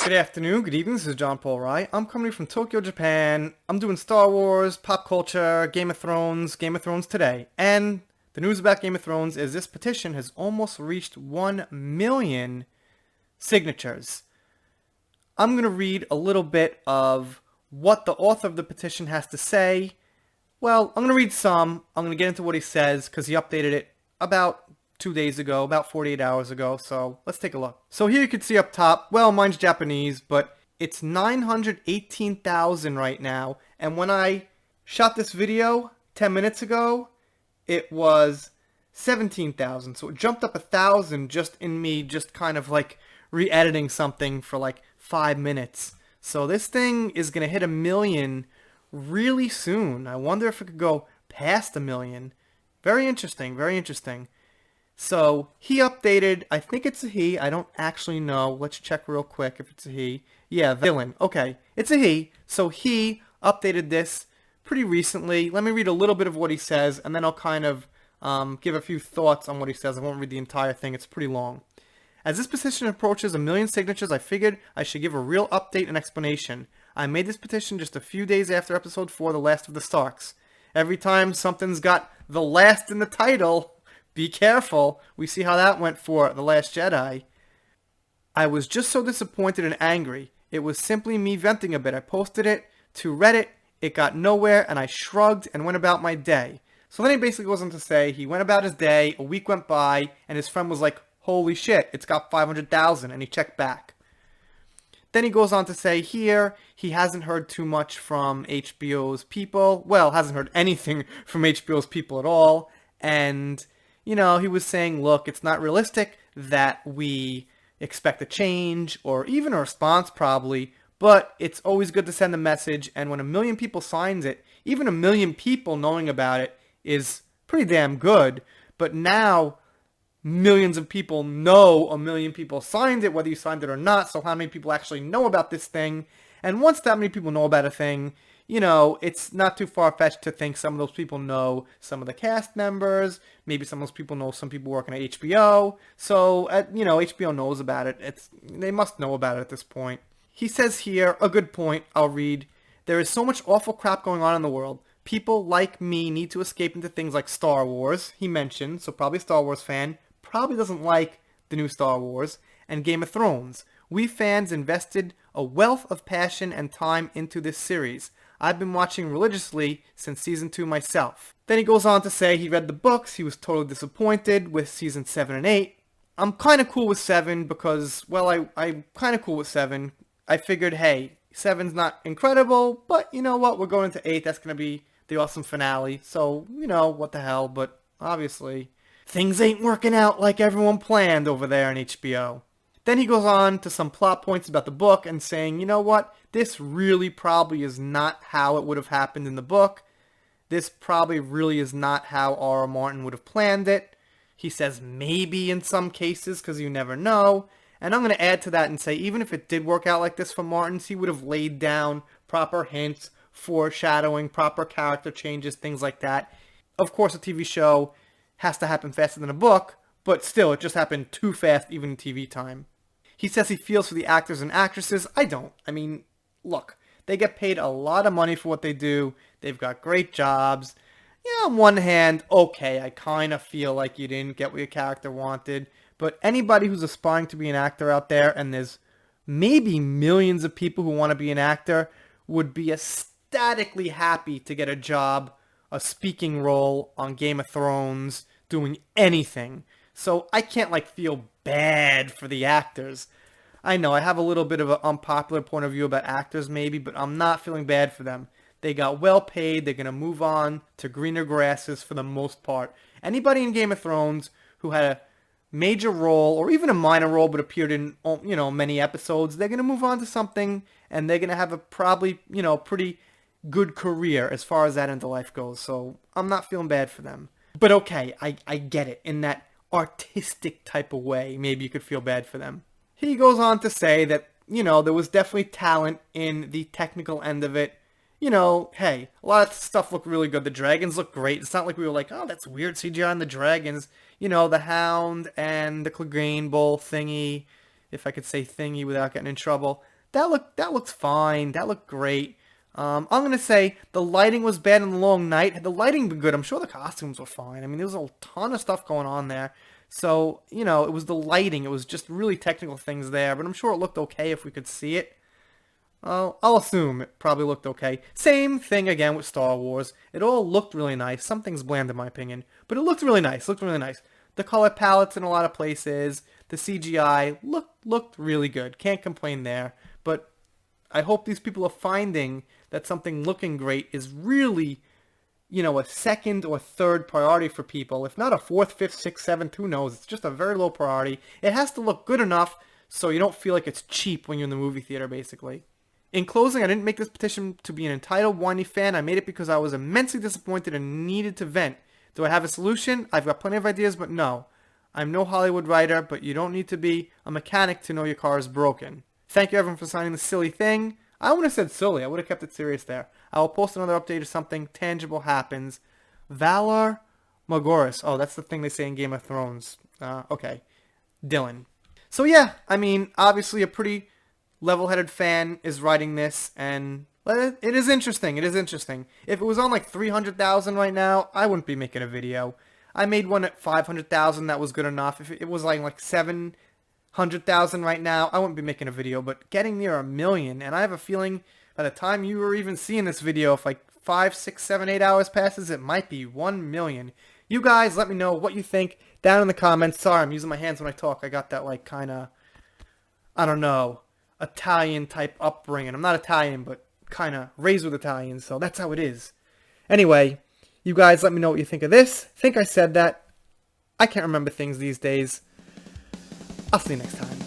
Good afternoon, good evening, this is John Paul Rai. I'm coming from Tokyo, Japan. I'm doing Star Wars, pop culture, Game of Thrones today. And the news about Game of Thrones is this petition has almost reached 1 million signatures. I'm going to read a little bit of what the author of the petition has to say. Well, I'm going to read some. I'm going to get into what he says because he updated it about 2 days ago, about 48 hours ago, so let's take a look. So here you can see up top, well, mine's Japanese, but it's 918,000 right now, and when I shot this video 10 minutes ago, it was 17,000, so it jumped up 1,000 just in me just kind of like re-editing something for like 5 minutes. So this thing is going to hit 1 million really soon. I wonder if it could go past 1 million. Very interesting, very interesting. So he updated, I think it's a he, I don't actually know. Let's check real quick if it's a he. Yeah, villain. Okay, it's a he. So he updated this pretty recently. Let me read a little bit of what he says, and then I'll kind of give a few thoughts on what he says. I won't read the entire thing, it's pretty long. As this petition approaches 1 million signatures, I figured I should give a real update and explanation. I made this petition just a few days after episode 4, The Last of the Starks. Every time something's got the last in the title, be careful. We see how that went for The Last Jedi. I was just so disappointed and angry. It was simply me venting a bit. I posted it to Reddit. It got nowhere, and I shrugged and went about my day. So then he basically goes on to say he went about his day, a week went by, and his friend was like, holy shit, it's got 500,000, and he checked back. Then he goes on to say here he hasn't heard too much from HBO's people. Well, hasn't heard anything from HBO's people at all, and you know, he was saying, look, it's not realistic that we expect a change or even a response probably, but it's always good to send a message, and when 1 million people signs it, even 1 million people knowing about it is pretty damn good. But now millions of people know 1 million people signed it, whether you signed it or not, so how many people actually know about this thing? And once that many people know about a thing, you know, it's not too far-fetched to think some of those people know some of the cast members. Maybe some of those people know some people working at HBO. So, you know, HBO knows about it. They must know about it at this point. He says here, a good point, I'll read. There is so much awful crap going on in the world. People like me need to escape into things like Star Wars, he mentioned, so probably a Star Wars fan. Probably doesn't like the new Star Wars. And Game of Thrones. We fans invested a wealth of passion and time into this series. I've been watching religiously since season 2 myself. Then he goes on to say he read the books, he was totally disappointed with season 7 and 8. I'm kind of cool with 7 because, well, I'm kind of cool with 7. I figured, hey, 7's not incredible, but you know what, we're going into 8, that's going to be the awesome finale. So, you know, what the hell, but obviously things ain't working out like everyone planned over there on HBO. Then he goes on to some plot points about the book and saying, you know what, this really probably is not how it would have happened in the book. This probably really is not how R.R. Martin would have planned it. He says maybe in some cases because you never know. And I'm going to add to that and say even if it did work out like this for Martins, he would have laid down proper hints, foreshadowing, proper character changes, things like that. Of course, a TV show has to happen faster than a book, but still, it just happened too fast even in TV time. He says he feels for the actors and actresses. I don't. I mean, look, they get paid a lot of money for what they do. They've got great jobs. Yeah, on one hand, okay, I kind of feel like you didn't get what your character wanted. But anybody who's aspiring to be an actor out there, and there's maybe millions of people who want to be an actor, would be ecstatically happy to get a job, a speaking role on Game of Thrones, doing anything. So I can't like feel bad for the actors. I know I have a little bit of an unpopular point of view about actors maybe, but I'm not feeling bad for them. They got well paid. They're going to move on to greener grasses for the most part. Anybody in Game of Thrones who had a major role or even a minor role but appeared in, you know, many episodes, they're going to move on to something and they're going to have a probably, you know, pretty good career as far as that into life goes. So I'm not feeling bad for them. But okay, I get it. In that artistic type of way, maybe you could feel bad for them. He goes on to say that, you know, there was definitely talent in the technical end of it. You know, hey, a lot of stuff looked really good. The dragons look great. It's not like we were like, oh, that's weird CGI on the dragons. You know, the Hound and the Clegane Bowl thingy. if I could say thingy without getting in trouble. That looks fine. That looked great. I'm gonna say the lighting was bad in the long night. Had the lighting been good, I'm sure the costumes were fine. I mean, there was a ton of stuff going on there. So, you know, it was the lighting. It was just really technical things there, but I'm sure it looked okay if we could see it. I'll assume it probably looked okay. Same thing again with Star Wars. It all looked really nice. Some things bland in my opinion, but it looked really nice. Looked really nice. The color palettes in a lot of places, the CGI looked really good. Can't complain there. But I hope these people are finding that something looking great is really, you know, a second or third priority for people. If not a fourth, fifth, sixth, seventh, who knows? It's just a very low priority. It has to look good enough so you don't feel like it's cheap when you're in the movie theater, basically. In closing, I didn't make this petition to be an entitled, whiny fan. I made it because I was immensely disappointed and needed to vent. Do I have a solution? I've got plenty of ideas, but no. I'm no Hollywood writer, but you don't need to be a mechanic to know your car is broken. Thank you everyone for signing this silly thing. I wouldn't have said silly. I would have kept it serious there. I will post another update if something tangible happens. Valar Morghulis. Oh, that's the thing they say in Game of Thrones. Okay. Dylan. So yeah, I mean, obviously a pretty level-headed fan is writing this, and it is interesting. It is interesting. If it was on like 300,000 right now, I wouldn't be making a video. I made one at 500,000. That was good enough. If it was like 700,000 right now, I wouldn't be making a video. But getting near 1 million, and I have a feeling by the time you were even seeing this video, if like 5, 6, 7, 8 hours passes, it might be 1 million. You guys, let me know what you think down in the comments. Sorry, I'm using my hands when I talk. I got that like kind of, I don't know, Italian type upbringing. I'm not Italian, but kind of raised with Italians, so that's how it is. Anyway, you guys let me know what you think of this. I think I said that. I can't remember things these days. I'll see you next time.